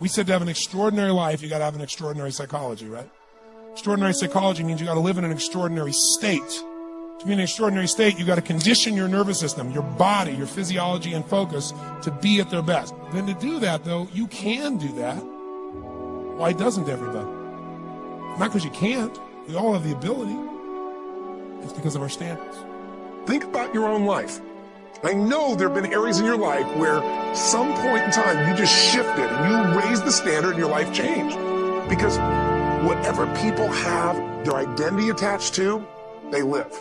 We said to have an extraordinary life, you got to have an extraordinary psychology, right? Extraordinary psychology means you got to live in an extraordinary state. To be in an extraordinary state, you got to condition your nervous system, your body, your physiology and focus to be at their best. Then to do that, though, you can do that. Why doesn't everybody? Not because you can't. We all have the ability. It's because of our standards. Think about your own life. I know there have been areas in your life where some point in time you just shifted and you raised the standard and your life changed. Because whatever people have their identity attached to, they live.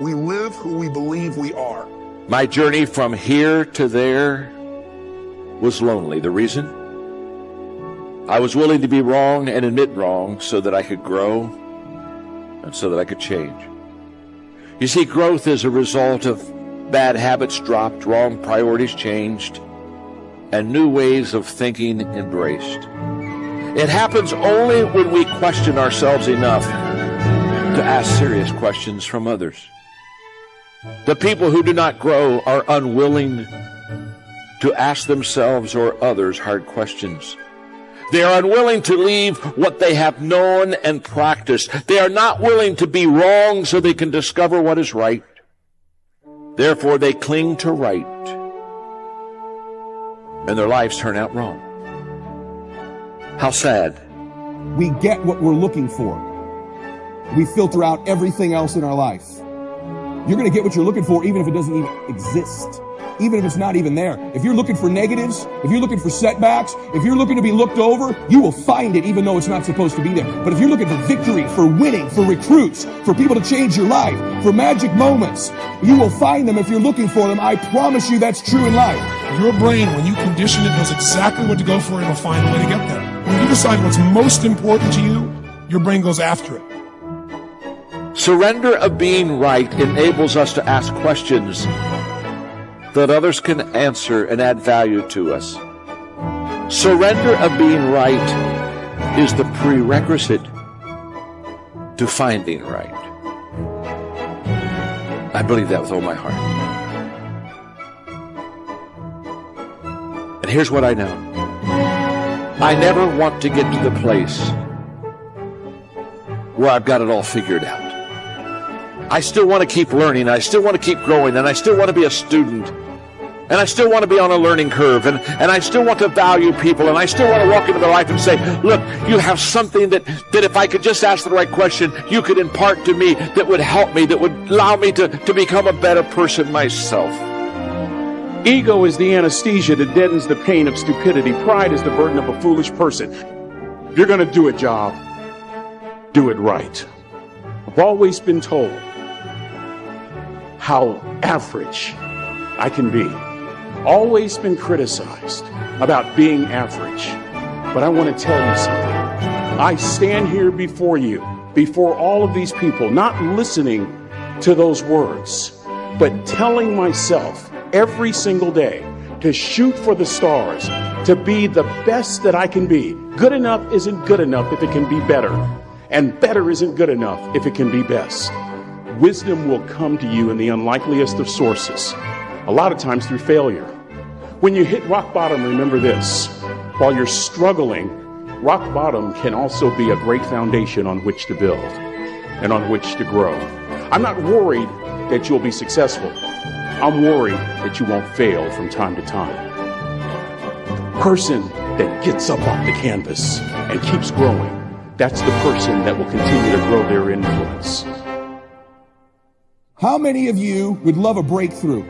We live who we believe we are. My journey from here to there was lonely. The reason? I was willing to be wrong and admit wrong so that I could grow and so that I could change. You see, growth is a result of bad habits dropped, wrong priorities changed, and new ways of thinking embraced. It happens only when we question ourselves enough to ask serious questions from others. The people who do not grow are unwilling to ask themselves or others hard questions. They are unwilling to leave what they have known and practiced. They are not willing to be wrong so they can discover what is right. Therefore, they cling to right, and their lives turn out wrong. How sad. We get what we're looking for. We filter out everything else in our life. You're going to get what you're looking for even if it doesn't even exist. Even if it's not even there. If you're looking for negatives, if you're looking for setbacks, if you're looking to be looked over, you will find it even though it's not supposed to be there. But if you're looking for victory, for winning, for recruits, for people to change your life, for magic moments, you will find them if you're looking for them. I promise you that's true in life. Your brain, when you condition it, knows exactly what to go for and it'll find a way to get there. When you decide what's most important to you, your brain goes after it. Surrender of being right enables us to ask questions that others can answer and add value to us. Surrender of being right is the prerequisite to finding right. I believe that with all my heart. And here's what I know. I never want to get to the place where I've got it all figured out. I still want to keep learning, I still want to keep growing, and I still want to be a student. And I still want to be on a learning curve, and I still want to value people, and I still want to walk into their life and say, look, you have something that if I could just ask the right question, you could impart to me that would help me, that would allow me to become a better person myself. Ego is the anesthesia that deadens the pain of stupidity. Pride is the burden of a foolish person. If you're going to do a job, do it right. I've always been told how average I can be. Always been criticized about being average. But I want to tell you something. I stand here before you, before all of these people, not listening to those words, but telling myself every single day to shoot for the stars, to be the best that I can be. Good enough isn't good enough if it can be better. And better isn't good enough if it can be best. Wisdom will come to you in the unlikeliest of sources, a lot of times through failure. When you hit rock bottom, remember this. While you're struggling, rock bottom can also be a great foundation on which to build and on which to grow. I'm not worried that you'll be successful. I'm worried that you won't fail from time to time. The person that gets up off the canvas and keeps growing, that's the person that will continue to grow their influence. How many of you would love a breakthrough?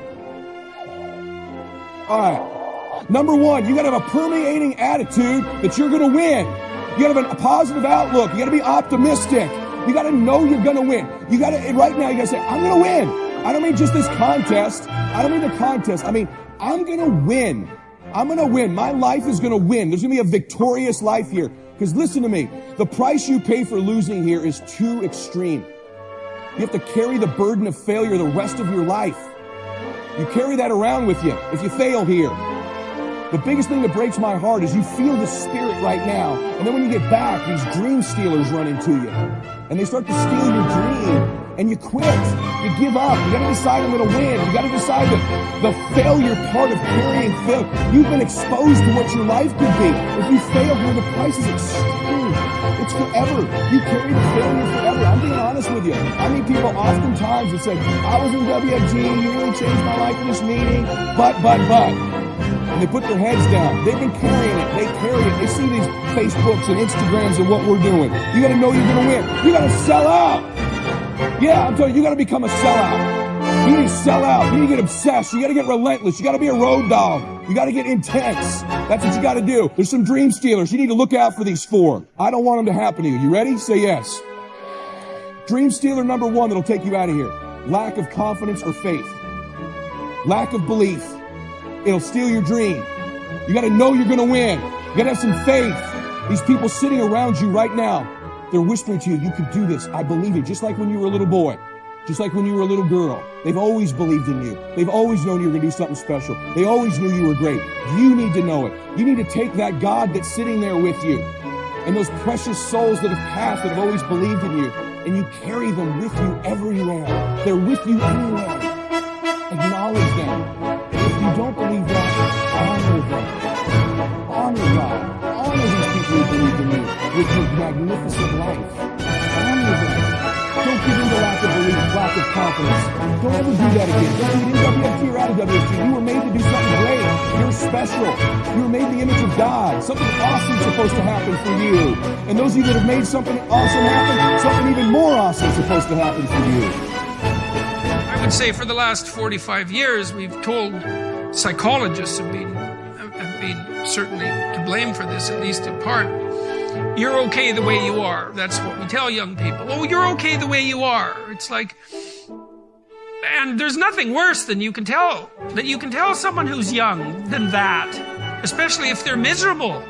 All right. Number one, you got to have a permeating attitude that you're going to win. You got to have a positive outlook. You got to be optimistic. You got to know you're going to win. You got to, right now, you got to say, I'm going to win. I don't mean just this contest. I don't mean the contest. I mean, I'm going to win. I'm going to win. My life is going to win. There's going to be a victorious life here. Because listen to me, the price you pay for losing here is too extreme. You have to carry the burden of failure the rest of your life. You carry that around with you if you fail here. The biggest thing that breaks my heart is you feel the spirit right now, and then when you get back, these dream stealers run into you, and they start to steal your dream. and you quit. You give up. You got to decide I'm going to win. You got to decide that the failure part of carrying failure. You've been exposed to what your life could be. If you fail here, the price is extreme. It's forever. You carry the failure forever. I'm being honest with you. I meet people oftentimes that say, I was in WFG, you really changed my life in this meeting, but. And they put their heads down. They've been carrying it. They carry it. They see these Facebooks and Instagrams and what we're doing. You got to know you're going to win. You got to sell out. Yeah, I'm telling you, you got to become a sellout. You need to sell out. You need to get obsessed. You got to get relentless. You got to be a road dog. You got to get intense. That's what you got to do. There's some dream stealers. You need to look out for these 4. I don't want them to happen to you. You ready? Say yes. Dream stealer number 1 that'll take you out of here. Lack of confidence or faith. Lack of belief. It'll steal your dream. You got to know you're going to win. You got to have some faith. These people sitting around you right now, they're whispering to you, you can do this. I believe it. Just like when you were a little boy. Just like when you were a little girl. They've always believed in you. They've always known you were going to do something special. They always knew you were great. You need to know it. You need to take that God that's sitting there with you and those precious souls that have passed, that have always believed in you, and you carry them with you everywhere. They're with you anywhere. Acknowledge them. If you don't believe that, honor them. Honor God. Honor these people who believe in you with your magnificent life. Honor them. Don't give in to lack of belief, lack of confidence. Don't ever do that again. Whether you're in WFT or out of WFT, you were made to do something great. You're special. You were made in the image of God. Something awesome is supposed to happen for you. And those of you that have made something awesome happen, something even more awesome is supposed to happen for you. I would say for the last 45 years, we've told psychologists have been certainly to blame for this, at least in part. You're okay the way you are. That's what we tell young people. Oh, you're okay the way you are. It's like, and there's nothing worse than you can tell someone who's young than that, especially if they're miserable,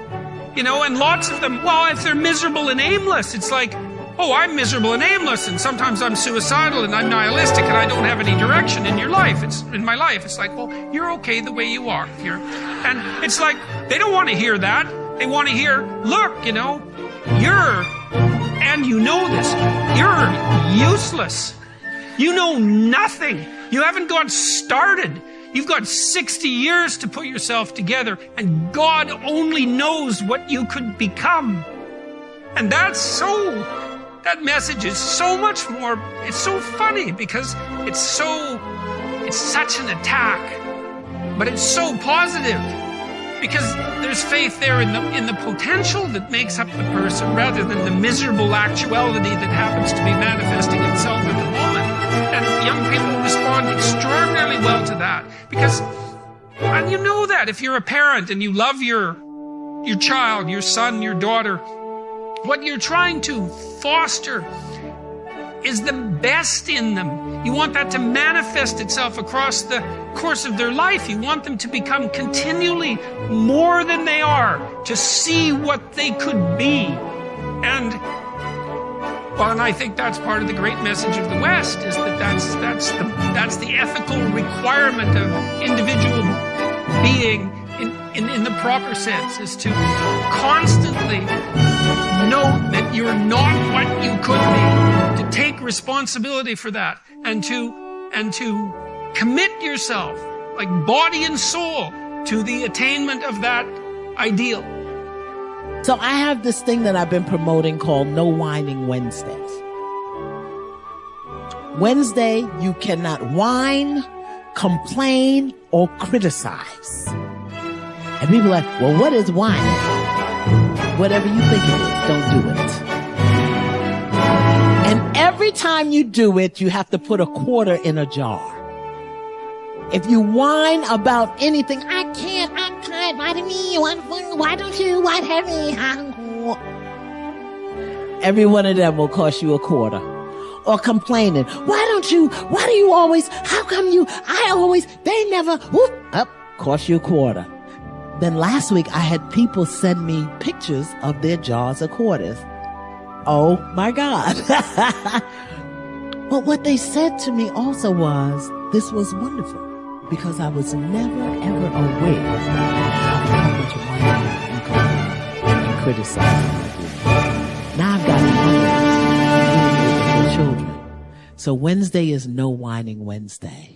and lots of them, well, if they're miserable and aimless, it's like, oh, I'm miserable and aimless, and sometimes I'm suicidal and I'm nihilistic and I don't have any direction in my life. It's like, well, you're okay the way you are. And it's like, they don't want to hear that. They want to hear, look, and you know this, you're useless. You know nothing. You haven't got started. You've got 60 years to put yourself together, and God only knows what you could become. And that message is so much more, it's so funny because it's such an attack, but it's so positive. Because there's faith there in the potential that makes up the person rather than the miserable actuality that happens to be manifesting itself at the moment. And young people respond extraordinarily well to that. And you know that if you're a parent and you love your child, your son, your daughter, what you're trying to foster is the best in them. You want that to manifest itself across the course of their life. You want them to become continually more than they are, to see what they could be. And I think that's part of the great message of the West, is that's the ethical requirement of individual being in the proper sense, is to constantly note that you're not what you could be, to take responsibility for that, and to commit yourself, like body and soul, to the attainment of that ideal. So I have this thing that I've been promoting called No Whining Wednesdays. Wednesday, you cannot whine, complain, or criticize. And people are like, well, what is whining? Whatever you think it is, don't do it. And every time you do it, you have to put a quarter in a jar. If you whine about anything, I can't, why do me, why don't you, why have me? Every one of them will cost you a quarter. Or complaining, why do you always, how come you, they never, cost you a quarter. Then last week, I had people send me pictures of their jars of quarters. Oh my God. But what they said to me also was, this was wonderful, because I was never, ever aware of how much whining and complaining and criticizing. Now I've got children. So Wednesday is No Whining Wednesday.